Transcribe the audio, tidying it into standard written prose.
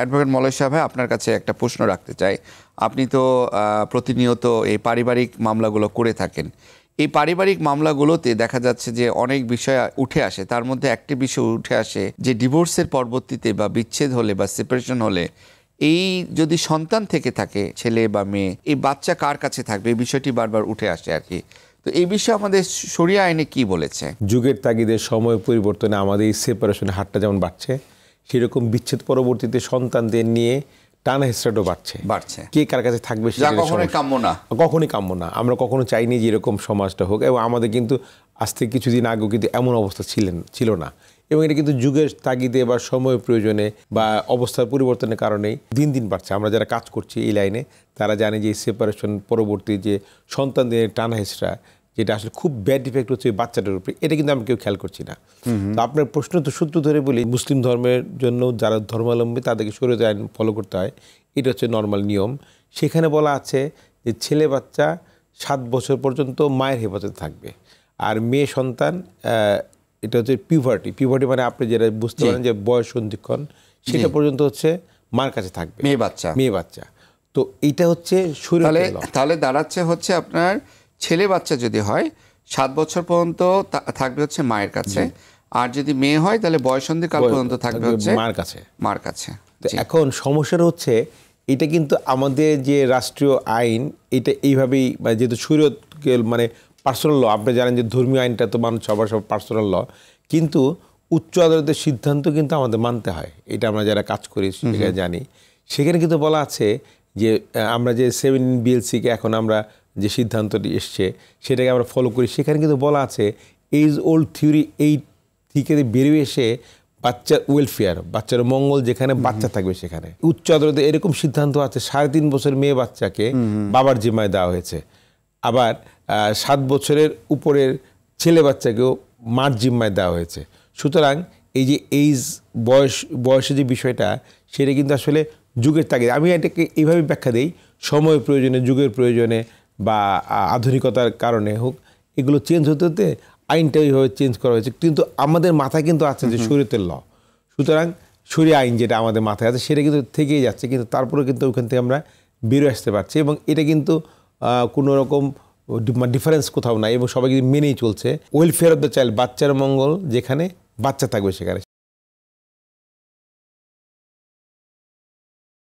Advocate Malay সাহেব, আপনার কাছে একটা প্রশ্ন রাখতে চাই। আপনি তো প্রতিনিয়ত এই পারিবারিক মামলাগুলো করে থাকেন। এই পারিবারিক মামলাগুলোতে দেখা যাচ্ছে যে অনেক বিষয় উঠে আসে। তার মধ্যে একটি বিষয় উঠে আসে যে ডিভোর্সের পরবর্তীতে বা বিচ্ছেদ হলে বা সেপারেশন হলে এই যদি সন্তান থেকে থাকে, ছেলে বা মেয়ে, এই বাচ্চা কার কাছে থাকবে, এই বিষয়টি বারবার উঠে আসে আর কি। তো এই বিষয়ে আমাদের শরিয়া আইনে কি বলেছে? যুগের তাগিদে সময় পরিবর্তনে আমাদের এই সেপারেশনের হারটা যেমন বাড়ছে, সেরকম বিচ্ছেদ পরবর্তীতে সন্তানদের নিয়ে টানা হেসরাটও বাড়ছে। কে কার কাছে থাকবে সেটা কখনোই কাম্য না। আমরা কখনো চাইনি যে এরকম সমাজটা হোক, এবং আমাদের কিন্তু আজ থেকে কিছুদিন আগেও কিন্তু এমন অবস্থা ছিল না। এবং এটা কিন্তু যুগের তাগিদে বা সময় প্রয়োজনে বা অবস্থার পরিবর্তনের কারণেই দিন দিন বাড়ছে। আমরা যারা কাজ করছি এই লাইনে তারা জানে যে এই সেপারেশন পরবর্তী যে সন্তানদের টানা হেসরা, যেটা আসলে খুব ব্যাড ইফেক্ট হচ্ছে বাচ্চাটার উপরে, এটা কিন্তু আমরা কেউ খেয়াল করছি না। তো আপনার প্রশ্ন তো সূত্র ধরে বলি, মুসলিম ধর্মের জন্য যারা ধর্মাবলম্বী তাদেরকে শরীয়তের আইন ফলো করতে হয়, এটা হচ্ছে নর্মাল নিয়ম। সেখানে বলা আছে যে ছেলে বাচ্চা 7 বছর পর্যন্ত মায়ের হেফাজতে থাকবে, আর মেয়ে সন্তান এটা হচ্ছে পিউবার্টি মানে আপনি যেটা বুঝতে পারেন যে বয়স সন্ধিক্ষণ, সেটা পর্যন্ত হচ্ছে মার কাছে থাকবে মেয়ে বাচ্চা। তো এইটা হচ্ছে শরীয়তের ল। তাহলে দাঁড়াচ্ছে হচ্ছে আপনার ছেলে বাচ্চা যদি হয় 7 বছর পর্যন্ত থাকবে হচ্ছে মায়ের কাছে, আর যদি মেয়ে হয় তাহলে বয়ঃসন্ধিকাল পর্যন্ত থাকবে হচ্ছে মার কাছে। এখন সমস্যাটা হচ্ছে এটা কিন্তু আমাদের যে রাষ্ট্রীয় আইন এটা এইভাবেই, যেহেতু শরীয়তকে মানে পার্সোনাল ল, আপনি জানেন যে ধর্মীয় আইনটা তো মানুষ সবার পার্সোনাল ল, কিন্তু উচ্চ আদালতের সিদ্ধান্ত কিন্তু আমাদের মানতে হয়। এটা আমরা যারা কাজ করি সেখানে জানি। সেখানে কিন্তু বলা আছে যে আমরা যে 7 BLC-কে এখন আমরা যে সিদ্ধান্তটি এসছে সেটাকে আমরা ফলো করি। সেখানে কিন্তু বলা আছে এইজ ওল্ড থিওরি, এই থেকে বেরিয়ে এসে বাচ্চার ওয়েলফেয়ার, বাচ্চার মঙ্গল, যেখানে বাচ্চা থাকবে সেখানে। উচ্চ আদালতে এরকম সিদ্ধান্ত আছে 3.5 বছর মেয়ে বাচ্চাকে বাবার জিম্মায় দেওয়া হয়েছে, আবার 7 বছরের উপরের ছেলে বাচ্চাকেও মার জিম্মায় দেওয়া হয়েছে। সুতরাং এই যে এইজ বয়সের যে বিষয়টা, সেটা কিন্তু আসলে যুগের তাগিদে, আমি এটাকে এইভাবে ব্যাখ্যা দিই, সময়ের প্রয়োজনে, যুগের প্রয়োজনে বা আধুনিকতার কারণে হোক, এগুলো চেঞ্জ হতে হতে আইনটা ওইভাবে চেঞ্জ করা হয়েছে। কিন্তু আমাদের মাথায় কিন্তু আছে যে শরীয়তের ল, সুতরাং শরীয় আইন যেটা আমাদের মাথায় আছে সেটা কিন্তু থেকেই যাচ্ছে, কিন্তু তারপরে কিন্তু ওখান থেকে আমরা বেরোয় আসতে পারছি, এবং এটা কিন্তু কোনো রকম ডিফারেন্স কোথাও নাই, এবং সবাই কিন্তু মেনেই চলছে। ওয়েলফেয়ার অফ দ্য চাইল্ড, বাচ্চার মঙ্গল, যেখানে বাচ্চা থাকবে সেখানে।